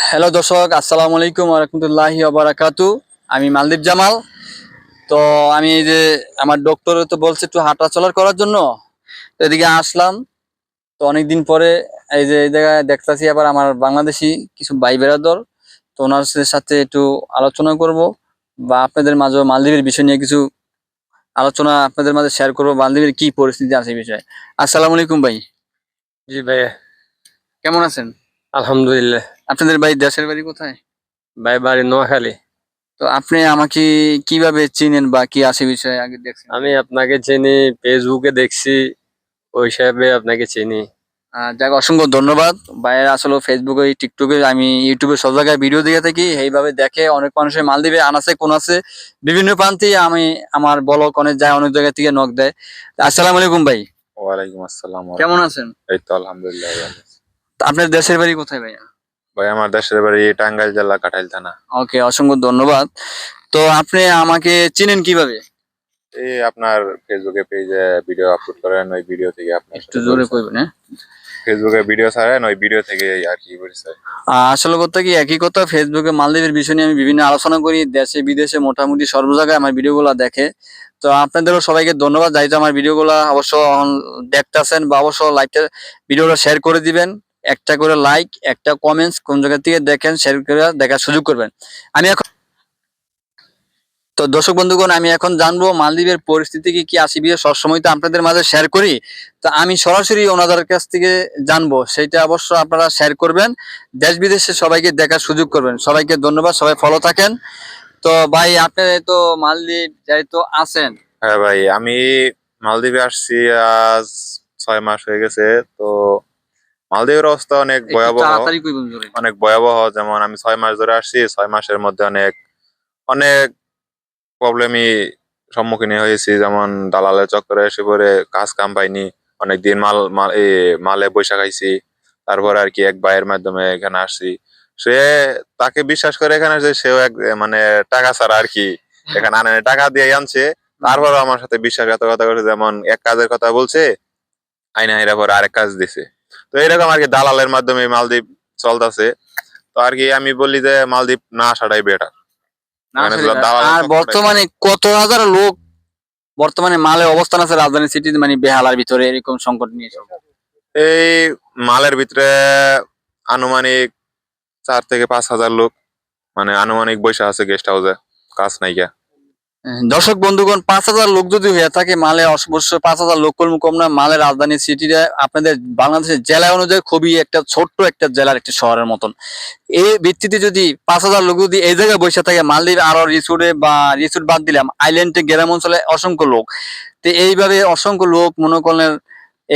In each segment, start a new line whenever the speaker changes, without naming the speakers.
Hello দর্শক, আসসালামু আলাইকুম ওয়া রাহমাতুল্লাহি ওয়া বারাকাতু। আমি মালদ্বীপ জামাল। তো আমি এই যে আমার ডক্টর তো বলছে একটু হাঁটা চলার করার জন্য, তো এদিকে আসলাম। তো অনেকদিন পরে এই যে এই জায়গায় দেখতাছি আবার আমার বাংলাদেশি কিছু ভাই বেরাদর। তো ওনার সাথে একটু আলোচনা করব বা আপনাদের মাঝে মালদ্বীপের বিষয় নিয়ে কিছু আলোচনা আপনাদের মাঝে শেয়ার করবো, মালদ্বীপের কি পরিস্থিতি আছে এই বিষয়ে। আসসালামু আলাইকুম ভাই,
জি ভাইয়া।
কেমন আছেন?
আলহামদুলিল্লাহ।
আপনাদের ভাই দেশের বাড়ি কোথায়?
ভাই বাড়ি নোয়াখালী।
তো আপনি আমাকে কিভাবে চিনেন বা কি আছে বিষয়ে আগে দেখছেন?
আমি আপনাকে চিনি, ফেসবুকে দেখছি, ওই হিসাবে আপনাকে চিনি।
যাক, অসংখ্য ধন্যবাদ ভাইয়ের। আসলে ফেসবুকে, টিকটকে, আমি ইউটিউবে সব জায়গায় ভিডিও দিয়ে থাকি, এইভাবে দেখে অনেক মানুষের মালদ্বীপে আনাচে কোনাচে বিভিন্ন প্রান্তে আমি আমার ব্লগ অনেক যায়, অনেক জায়গা থেকে নক দেয়। আসসালামু আলাইকুম ভাই,
ওয়ালাইকুম আসসালাম
কেমন আছেন?
এই তো আলহামদুলিল্লাহ ভালো আছি।
তো আপনার দেশের বাড়ি কোথায় ভাইয়া?
ভাই আমার দেশের বাড়ি টাঙ্গাইল জেলা কাটাইল থানা।
ওকে, অসংখ্য ধন্যবাদ। তো আপনি আমাকে চিনেন কিভাবে?
এই আপনার ফেসবুকে পেজে ভিডিও আপলোড করেন, ওই ভিডিও থেকে আপনার
একটু
সাথে
জোরে
পরিচয়।
কইবেন, হ্যাঁ?
ফেসবুকে ভিডিও ছাড়েন, ওই ভিডিও থেকে আর কি পরিচয়।
আসলে কথা কি, একই কথা। ফেসবুকে মালদ্বীপের বিষয় নিয়ে আমি বিভিন্ন আলোচনা করি, দেশে বিদেশে মোটামুটি সর্ব জায়গায় আমার ভিডিওগুলো দেখে। তো আপনাদেরও সবাইকে ধন্যবাদ, যাইতে আমার ভিডিওগুলো অবশ্য দেখতেছেন বা অবশ্য লাইকটা ভিডিওটা শেয়ার করে দিবেন। একটা করে লাইক, একটা কমেন্টস, কোন জায়গা থেকে দেখেন শেয়ার করে দেখার সুযোগ করবেন। আমি এখন, তো দর্শক বন্ধুগণ, আমি এখন জানবো মালদ্বীপের পরিস্থিতি কি কি আসি বিয়ে সবসময় তো আপনাদের মাঝে শেয়ার করি। তো আমি সরাসরি ওনাদের কাছ থেকে জানবো, সেটা অবশ্য আপনারা শেয়ার করবেন, দেশ বিদেশে সবাইকে দেখার সুযোগ করবেন। সবাইকে ধন্যবাদ, সবাই ফলো থাকেন। তো ভাই, আপনি তো মালদ্বীপ যেহেতু আছেন,
হ্যাঁ ভাই, আমি মালদ্বীপে আসছি আজ 6 মাস হয়ে গেছে। তো মালদ্বীপের অবস্থা অনেক
একটু
ভয়াবহ।
তাড়াতাড়ি কইবেন জোরে।
অনেক ভয়াবহ, যেমন আমি 6 মাস ধরে আসছি, 6 মাসের মধ্যে অনেক অনেক প্রবলেমই সম্মুখীন হয়েছি। যেমন দালালের চক্করে এসে পড়ে কাজ কাম পাইনি, অনেকদিন মাল মাল মালে বৈশা খাইছি। তারপর আর কি এক ভাইয়ের মাধ্যমে এখানে আসছি। সে, তাকে বিশ্বাস করে এখানে যে সেও এক মানে টাকা ছাড়া আর কি এখানে আনে নাই, টাকা দিয়ে আনছে। তারপরও আমার সাথে বিশ্বাসঘাতকতা করছে, যেমন এক কাজের কথা বলছে, আইনা হেরা পরে আরেক কাজ দিছে। তো এরকম আর কি দালালের মাধ্যমে মালদ্বীপ চলতেছে। তো আর কি আমি বলি যে মালদ্বীপ না আসাটাই বেটার।
না
এখানে
আসলে,
শুধু দালালের
আর
চক্করটাই
বর্তমানে
থাকে।
কত হাজার লোক বর্তমানে মালে অবস্থান আছে রাজধানী সিটিতে, মানে বেহালার ভিতরে এরকম সংকট নিয়ে সব।
এই মালের ভিতরে আনুমানিক 4 থেকে 5 হাজার লোক, মানে আনুমানিক বৈশা আছে গেস্ট হাউসে, কাজ নাই গিয়া।
দর্শক বন্ধুগণ, 5,000 লোক যদি হয়ে থাকে মালে, অবশ্যই 5,000 লোক কম কম না। মালের রাজধানী সিটিটা আপনাদের বাংলাদেশের জেলা অনুযায়ী খুবই একটা ছোট্ট একটা জেলার একটা শহরের মতন। এই ভিত্তিতে যদি 5,000 লোক যদি এই জায়গায় বসে থাকে, মালদ্বীপ আরো রিসোর্টে বা রিসোর্ট বাদ দিলাম, আইল্যান্ডে গ্রাম অঞ্চলে অসংখ্য লোক। তো এইভাবে অসংখ্য লোক মনে করেন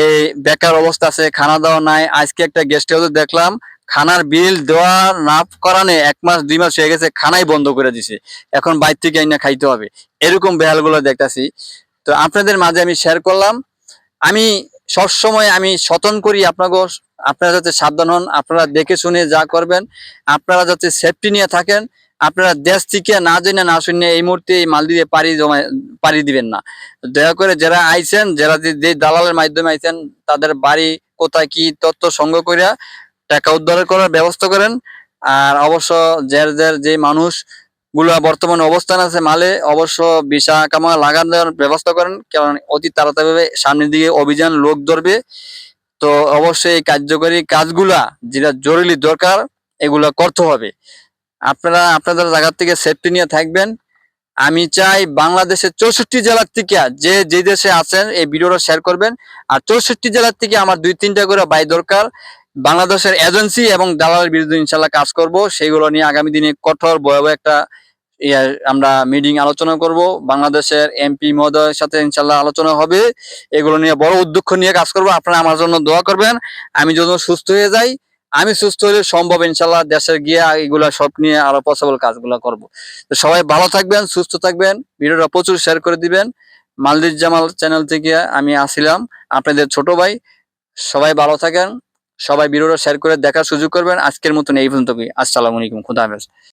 এই বেকার অবস্থা আছে, খানা দাওয়া নাই। আজকে একটা গেস্ট হাউসে দেখলাম, খানার বিল দেওয়া না করানে 1 মাস 2 মাস হয়ে গেছে, খানাই বন্ধ করে দিছে। এখন বাইরে থেকে আইনা খাইতে হবে, এরকম বেহালগুলো দেখতাছি। তো আপনাদের মাঝে আমি শেয়ার করলাম। আমি সবসময় আমি সতর্ক করি আপনাকে, আপনারা যাতে সাবধান হন, আপনারা দেখে শুনে যা করবেন, আপনারা যাতে সেফটি নিয়ে থাকেন। আপনারা দেশ থেকে না জেনে না শুনে এই মুহূর্তে এই মালদ্বীপে পাড়ি দিবেন না। দয়া করে যারা আইছেন, যারা যে দালালের মাধ্যমে আইছেন, তাদের বাড়ি কোথায় কি তথ্য সংগ্রহ করে টাকা উদ্ধার করার ব্যবস্থা করেন। আর অবশ্য যার যার যে মানুষ গুলা বর্তমানে অবস্থান আছে মালে, অবশ্য ভিসা কামা লাগানোর ব্যবস্থা করেন, কারণ অতি তাড়াতাড়ি সামনের দিকে অভিযান লোক ধরবে। তো অবশ্যই এই কার্যকরী কাজগুলা যেটা জরুরি দরকার, এগুলা করতে হবে। আপনারা আপনাদের জায়গা থেকে সেফটি নিয়ে থাকবেন। আমি চাই বাংলাদেশের 64 জেলার থেকে যে যে দেশে আছেন এই ভিডিওটা শেয়ার করবেন। আর 64 জেলার থেকে আমার 2-3টা করে বাই দরকার। বাংলাদেশের এজেন্সি এবং দালালের বিরুদ্ধে ইনশাল্লাহ কাজ করব। সেইগুলো নিয়ে আগামী দিনে কঠোর ভয়াবহ একটা আমরা মিটিং আলোচনা করব। বাংলাদেশের এমপি মহোদয়ের সাথে ইনশাল্লাহ আলোচনা হবে। এগুলো নিয়ে বড় উদ্যোগ নিয়ে কাজ করব। আপনারা আমার জন্য দোয়া করবেন। আমি যত সুস্থ হয়ে যাই, আমি সুস্থ হলে সম্ভব ইনশাল্লাহ দেশে গিয়ে এগুলা সব নিয়ে আরো পসিবল কাজগুলো করব। তো সবাই ভালো থাকবেন, সুস্থ থাকবেন, ভিডিওটা প্রচুর শেয়ার করে দিবেন। মালদ্বীপ জামাল চ্যানেল থেকে আমি আসিলাম, আপনাদের ছোট ভাই। সবাই ভালো থাকেন, সবাই ভিডিওটা শেয়ার করে দেখার সুযোগ করবেন। আজকের মতন এই পর্যন্তই। আসসালামু আলাইকুম, খুদা হাফেজ।